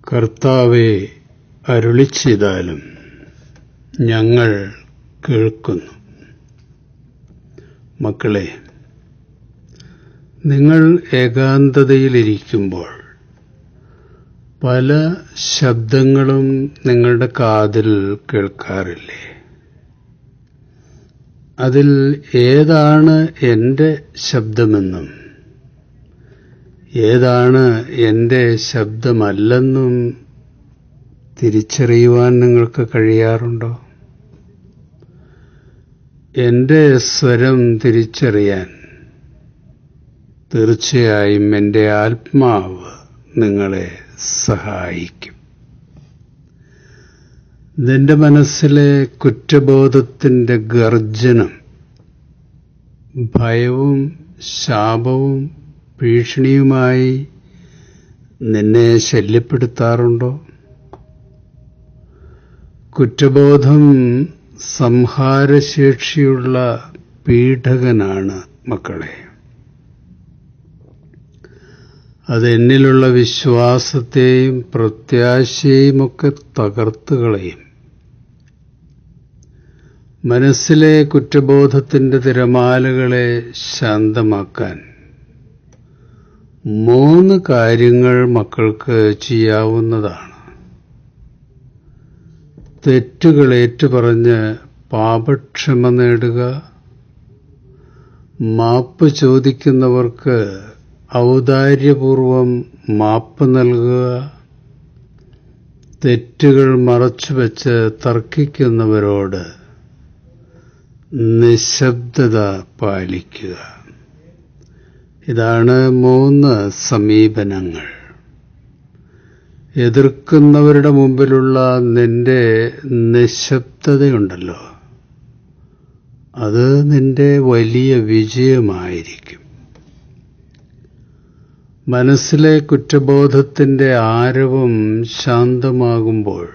കർത്താവേ, അരുളിച്ചെയ്താലും ഞങ്ങൾ കേൾക്കുന്നു. മക്കളെ, നിങ്ങൾ ഏകാന്തതയിലിരിക്കുമ്പോൾ പല ശബ്ദങ്ങളും നിങ്ങളുടെ കാതിൽ കേൾക്കാറില്ലേ? അതിൽ ഏതാണ് എൻ്റെ ശബ്ദമെന്നും ഏതാണ് എൻ്റെ ശബ്ദമല്ലെന്നും തിരിച്ചറിയുവാൻ നിങ്ങൾക്ക് കഴിയാറുണ്ടോ? എൻ്റെ സ്വരം തിരിച്ചറിയാൻ തീർച്ചയായും എൻ്റെ ആത്മാവ് നിങ്ങളെ സഹായിക്കും. നിന്റെ മനസ്സിലെ കുറ്റബോധത്തിൻ്റെ ഗർജനം ഭയവും ശാപവും ഭീഷണിയുമായി നിന്നെ ശല്യപ്പെടുത്താറുണ്ടോ? കുറ്റബോധം സംഹാരശേഷിയുള്ള പീഡകനാണ് മക്കളെ. അത് എന്നിലുള്ള വിശ്വാസത്തെയും പ്രത്യാശയുമൊക്കെ തകർത്തുകളയും. മനസ്സിലെ കുറ്റബോധത്തിൻ്റെ തിരമാലകളെ ശാന്തമാക്കാൻ 3 കാര്യങ്ങൾ മക്കൾക്ക് ചെയ്യാവുന്നതാണ്. തെറ്റുകൾ ഏറ്റുപറഞ്ഞ് പാപക്ഷമ നേടുക, മാപ്പ് ചോദിക്കുന്നവർക്ക് ഔദാര്യപൂർവം മാപ്പ് നൽകുക, തെറ്റുകൾ മറച്ചുവെച്ച് തർക്കിക്കുന്നവരോട് നിശബ്ദത പാലിക്കുക. ഇതാണ് 3 സമീപനങ്ങൾ. എതിർക്കുന്നവരുടെ മുമ്പിലുള്ള നിന്റെ നിശബ്ദതയുണ്ടല്ലോ, അത് നിന്റെ വലിയ വിജയമായിരിക്കും. മനസ്സിലെ കുറ്റബോധത്തിൻ്റെ ആരവം ശാന്തമാകുമ്പോൾ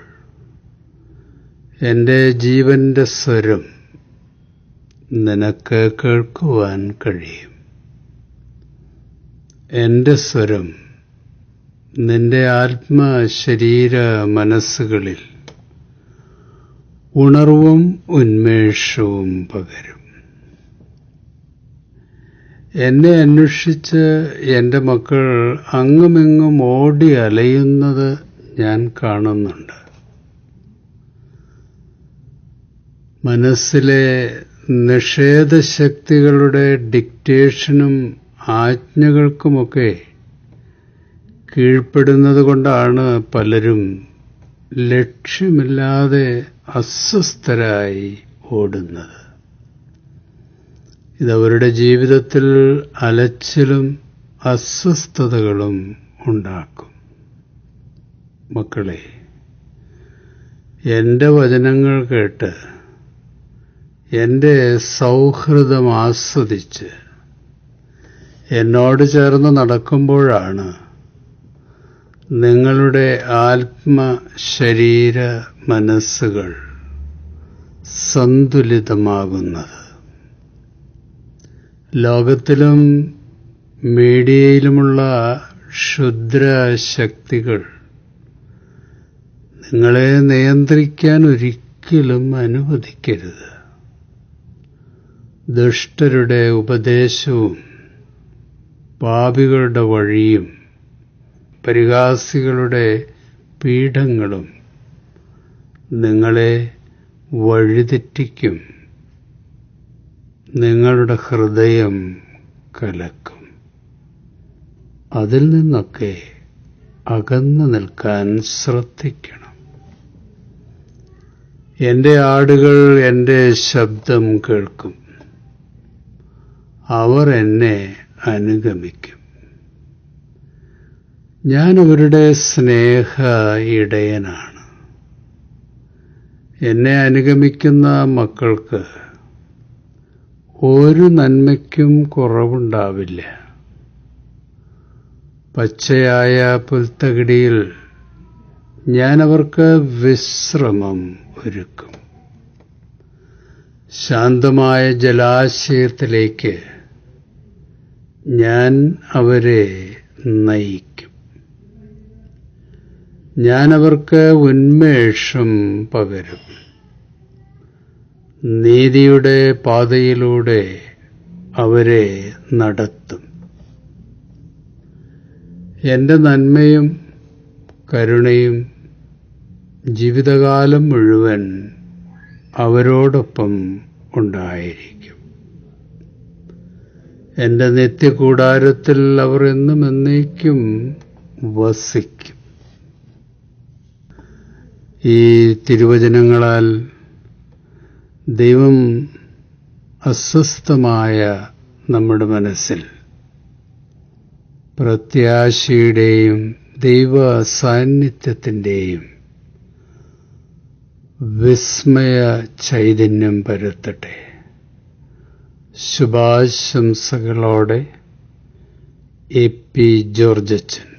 എൻ്റെ ജീവന്റെ സ്വരം നിനക്ക് കേൾക്കുവാൻ കഴിയും. എൻ്റെ സ്വരം നിന്റെ ആത്മശരീര മനസ്സുകളിൽ ഉണർവും ഉന്മേഷവും പകരും. എന്നെ അന്വേഷിച്ച് എൻ്റെ മക്കൾ അങ്ങുമിങ്ങും ഓടി അലയുന്നത് ഞാൻ കാണുന്നുണ്ട്. മനസ്സിലെ നിഷേധശക്തികളുടെ ഡിക്റ്റേഷനും ആജ്ഞകൾക്കുമൊക്കെ കീഴ്പ്പെടുന്നത് കൊണ്ടാണ് പലരും ലക്ഷ്യമില്ലാതെ അസ്വസ്ഥരായി ഓടുന്നത്. ഇതവരുടെ ജീവിതത്തിൽ അലച്ചിലും അസ്വസ്ഥതകളും ഉണ്ടാക്കും. മക്കളെ, എൻ്റെ വചനങ്ങൾ കേട്ട് എൻ്റെ സൗഹൃദം ആസ്വദിച്ച് എന്നോട് ചേർന്ന് നടക്കുമ്പോഴാണ് നിങ്ങളുടെ ആത്മശരീര മനസ്സുകൾ സന്തുലിതമാകുന്നത്. ലോകത്തിലും മീഡിയയിലുമുള്ള ക്ഷുദ്രശക്തികൾ നിങ്ങളെ നിയന്ത്രിക്കാൻ ഒരിക്കലും അനുവദിക്കരുത്. ദുഷ്ടരുടെ ഉപദേശവും പാപികളുടെ വഴിയും പരിഹാസികളുടെ പീഠങ്ങളും നിങ്ങളെ വഴിതെറ്റിക്കും. നിങ്ങളുടെ ഹൃദയം കലക്കും. അതിൽ നിന്നൊക്കെ അകന്നു നിൽക്കാൻ ശ്രദ്ധിക്കണം. എൻ്റെ ആടുകൾ എൻ്റെ ശബ്ദം കേൾക്കും. അവർ എന്നെ അനുഗമിക്കും. ഞാൻ അവരുടെ സ്നേഹ ഇടയനാണ്. എന്നെ അനുഗമിക്കുന്ന മക്കൾക്ക് ഒരു നന്മയ്ക്കും കുറവുണ്ടാവില്ല. പച്ചയായ പുൽത്തകിടിയിൽ ഞാൻ അവർക്ക് വിശ്രമം ഒരുക്കും. ശാന്തമായ ജലാശയത്തിലേക്ക് ഞാൻ അവരെ നയിക്കും. ഞാനവർക്ക് ഉന്മേഷം പകരും. നീതിയുടെ പാതയിലൂടെ അവരെ നടത്തും. എൻ്റെ നന്മയും കരുണയും ജീവിതകാലം മുഴുവൻ അവരോടൊപ്പം ഉണ്ടായിരിക്കും. എൻ്റെ നിത്യകൂടാരത്തിൽ അവർ എന്നും എന്നേക്കും വസിക്കും. ഈ തിരുവചനങ്ങളാൽ ദൈവം അസ്വസ്ഥമായ നമ്മുടെ മനസ്സിൽ പ്രത്യാശയുടെയും ദൈവ സാന്നിധ്യത്തിൻ്റെയും വിസ്മയ ചൈതന്യം പരത്തട്ടെ. ശുഭാശംസകളോടെ എ പി ജോർജച്ചൻ.